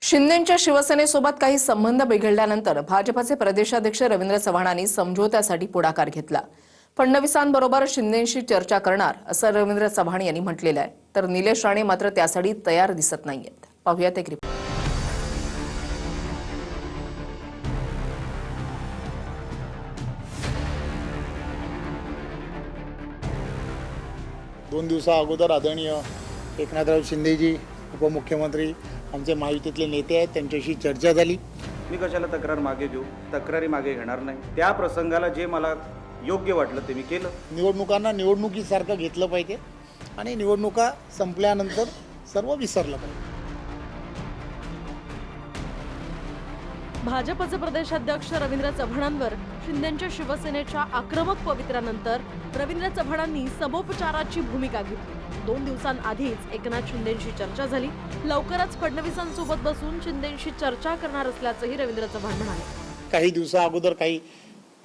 शिंदेंच्या शिवसेनेसोबत काही संबंध बिघडल्यानंतर भाजपचे प्रदेशाध्यक्ष रवींद्र चव्हाणांनी समझोत्यासाठी पुढाकार घेतला। फडणवीसांबरोबर शिंदेंशी चर्चा करणार असं रवींद्र चव्हाण यांनी म्हटलेलं आहे, तर निलेश राणे मात्र त्यासाठी तयार दिसत नाहीयेत। पाहूयात एक रिपोर्ट। दोन दिवसा अगोदर आदरणीय एकनाथराव शिंदेजी उपमुख्यमंत्री आमचे महायुतीतले नेते आहेत, त्यांच्याशी चर्चा झाली। मी कशाला तक्रार मागे घेऊ, तक्रारी मागे घेणार नाही। त्या प्रसंगाला जे मला योग्य वाटलं ते मी केलं। निवडणुकांना निवडणुकीसारखं घेतलं पाहिजे आणि निवडणुका संपल्यानंतर सर्व विसरलं पाहिजे। भाजपचे प्रदेशाध्यक्ष रवींद्र चव्हाणांवर शिंदेंच्या शिवसेनेच्या आक्रमक पवित्र्यानंतर रवींद्र चव्हाणांनी समोपचाराची भूमिका घेतली। 2 दिवसांआधीच एकनाथ शिंदेंशी चर्चा झाली। लवकरच फडणवीसांसोबत बसून शिंदेंशी चर्चा करणार असल्याचंही रवींद्र चव्हाण म्हणाले। काही दिवसा अगोदर काही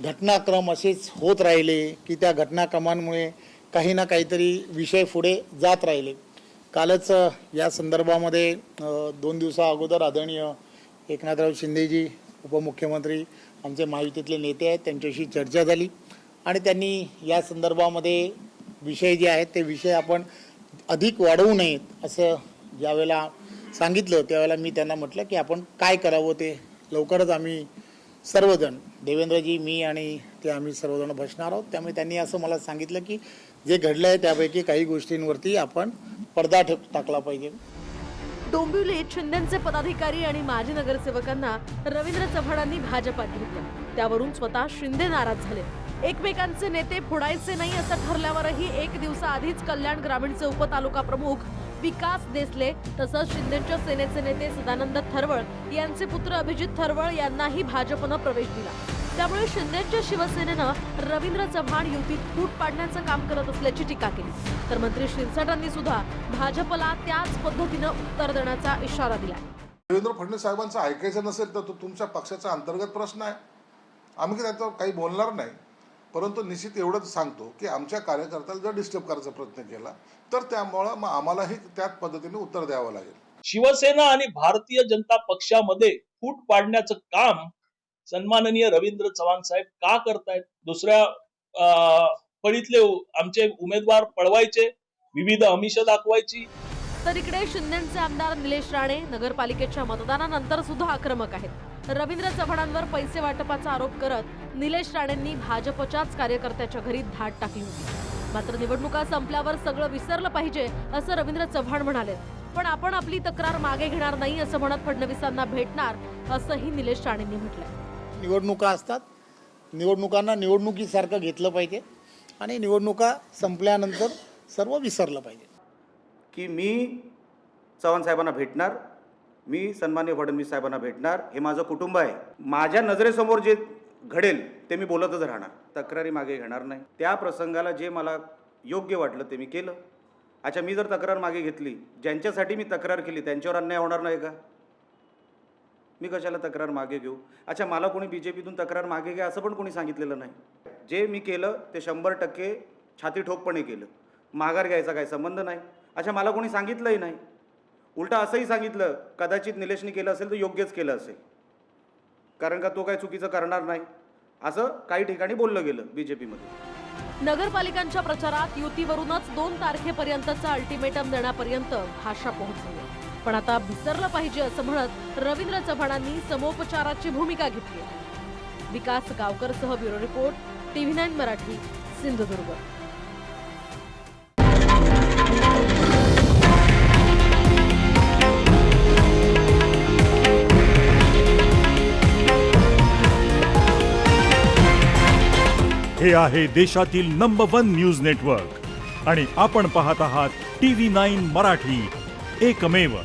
घटनाक्रम असेच होत राहिले की त्या घटनाक्रमांमुळे काही ना काहीतरी विषय पुढे जात राहिले। कालच या संदर्भामध्ये 2 दिवसा अगोदर आदरणीय एकनाथराव शिंदेजी उपमुख्यमंत्री आमचे महायुतीतले नेते आहेत, त्यांच्याशी चर्चा झाली आणि त्यांनी या संदर्भामध्ये विषय जे आहेत ते विषय आपण अधिक वाढवू नयेत असं ज्यावेळेला सांगितलं, त्यावेळेला मी त्यांना म्हटलं की आपण काय करावं ते लवकरच आम्ही सर्वजण, देवेंद्रजी, मी आणि ते आम्ही सर्वजण बसणार आहोत। त्यामुळे त्यांनी असं मला सांगितलं की जे घडलं आहे त्यापैकी काही गोष्टींवरती आपण पडदा टाकला पाहिजे। डोंबिवलीत शिंदेंचे पदाधिकारी आणि माजी नगरसेवकांना रवींद्र चव्हाणांनी भाजपात घेतलं। त्यावरून स्वतः शिंदे नाराज झाले। एकमेकांचे नेते फोडायचे नाही असं ठरल्यावरही 1 दिवसाआधीच कल्याण ग्रामीणचे उपतालुका प्रमुख विकास देसले तसंच शिंदेंच्या सेनेचे नेते सदानंद थरवळ यांचे पुत्र अभिजित थरवळ यांनाही भाजपनं प्रवेश दिला। त्यामुळे शिंदेंच्या शिवसेनेनं रवींद्र चव्हाण युतीत फूट पाडण्याचं काम करत असल्याची टीका केली, तर मंत्री शिरसाटांनी सुद्धा भाजपला त्याच पद्धतीनं उत्तर देण्याचा इशारा दिला। देवेंद्र फडणवीस साहेबांचं ऐकायचं नसेल तर तो तुमच्या पक्षाचा अंतर्गत प्रश्न आहे, आम्ही त्याच्यावर काही बोलणार नाही। परंतु निश्चित एवढंच सांगतो की आमच्या कार्यकर्त्याला जर डिस्टर्ब करायचा प्रयत्न केला तर त्यामुळं मग आम्हालाही त्याच पद्धतीने उत्तर द्यावं लागेल। शिवसेना आणि भारतीय जनता पक्षामध्ये फूट पाडण्याचं काम सन्माननीय रवींद्र चव्हाण साहेब का करतायत? दुसऱ्या फळीतले आमचे उमेदवार पळवायचे, विविध आमिष दाखवायची। तर इकडे शिंदेंचे आमदार निलेश राणे नगरपालिकेच्या मतदानानंतर सुद्धा आक्रमक आहेत। रवींद्र चव्हाणांवर पैसे वाटपाचा आरोप करत निलेश राणेंनी भाजपच्याच कार्यकर्त्याच्या घरी धाड टाकली होती। मात्र निवडणुका संपल्यावर सगळं विसरलं पाहिजे असं रवींद्र चव्हाण म्हणाले, पण आपण आपली तक्रार मागे घेणार नाही असं म्हणत फडणवीसांना भेटणार असंही निलेश राणेंनी म्हटलंय। निवडणुका असतात, निवडणुकांना निवडणुकीसारखं घेतलं पाहिजे आणि निवडणुका संपल्यानंतर सर्व विसरलं पाहिजे। की मी चव्हाण साहेबांना भेटणार, मी सन्माननीय फडणवीस साहेबांना भेटणार, हे माझं कुटुंब आहे। माझ्या नजरेसमोर जे घडेल ते मी बोलतच राहणार, तक्रारी मागे घेणार नाही। त्या प्रसंगाला जे मला योग्य वाटलं ते मी केलं। अच्छा, मी जर तक्रार मागे घेतली, ज्यांच्यासाठी मी तक्रार केली त्यांच्यावर अन्याय होणार नाही का? मी कशाला तक्रार मागे घेऊ? अच्छा, मला कोणी बीजेपीतून तक्रार मागे घ्या असं पण कोणी सांगितलेलं नाही। जे मी केलं ते 100% छाती ठोकपणे केलं, माघार घ्यायचा काही संबंध नाही। अच्छा, मला कोणी सांगितलंही नाही, उलटा असंही सांगितलं कदाचित निलेशने केलं असेल तर योग्यच केलं असेल, कारण का तो काही चुकीचं करणार नाही असं काही ठिकाणी बोललं गेलं बीजेपीमध्ये। नगरपालिकांच्या प्रचारात युतीवरूनच 2 तारखेपर्यंतचा अल्टिमेटम देण्यापर्यंत भाषा पोहोचली, पण आता विसरलं पाहिजे असं म्हणत रवींद्र चव्हाणांनी समोपचाराची भूमिका घेतली। विकास गावकरसह bureau report, TV9 Marathi, Sindhudurg. हे आहे देशातील नंबर 1 न्यूज नेटवर्क आणि आपण पाहत आहात TV9 मराठी, एकमेव।